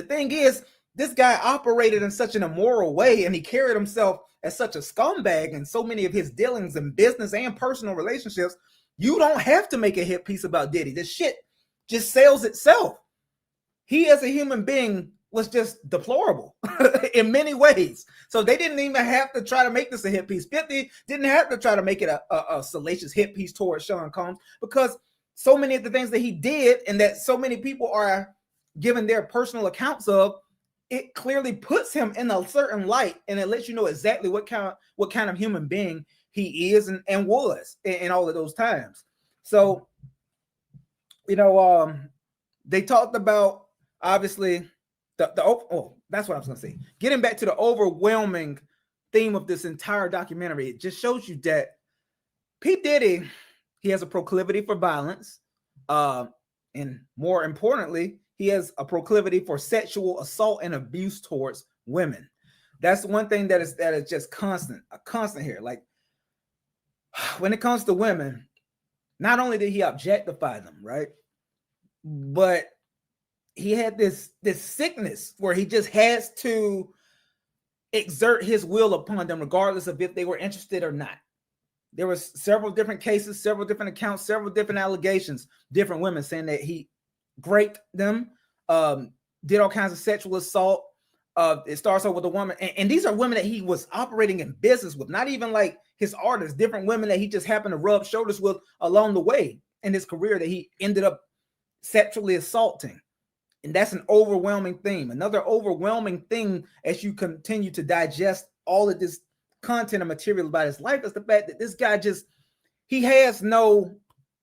thing is, this guy operated in such an immoral way, and he carried himself as such a scumbag in so many of his dealings in business and personal relationships. You don't have to make a hit piece about Diddy. This shit just sells itself. He as a human being was just deplorable in many ways. So they didn't even have to try to make this a hit piece. 50 didn't have to try to make it a salacious hit piece towards Sean Combs, because so many of the things that he did and that so many people are giving their personal accounts of, it clearly puts him in a certain light, and it lets you know exactly what kind of human being he is and was in all of those times. So, they talked about, obviously, that's what I was gonna say. Getting back to the overwhelming theme of this entire documentary, it just shows you that P. Diddy, he has a proclivity for violence, and more importantly, he has a proclivity for sexual assault and abuse towards women. That's one thing that is just a constant here. Like, when it comes to women, not only did he objectify them, right, but he had this sickness where he just has to exert his will upon them, regardless of if they were interested or not. There was several different cases, several different accounts, several different allegations, different women saying that he raped them, did all kinds of sexual assault. It starts off with a woman, and these are women that he was operating in business with, not even like his artists, different women that he just happened to rub shoulders with along the way in his career that he ended up sexually assaulting. And that's an overwhelming theme. Another overwhelming thing as you continue to digest all of this content and material about his life is the fact that this guy he has no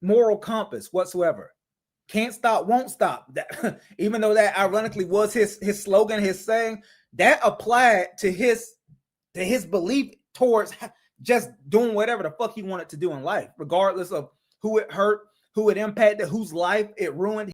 moral compass whatsoever. Can't stop, won't stop. That, even though that ironically was his slogan, his saying, that applied to his belief towards just doing whatever the fuck he wanted to do in life, regardless of who it hurt, who it impacted, whose life it ruined.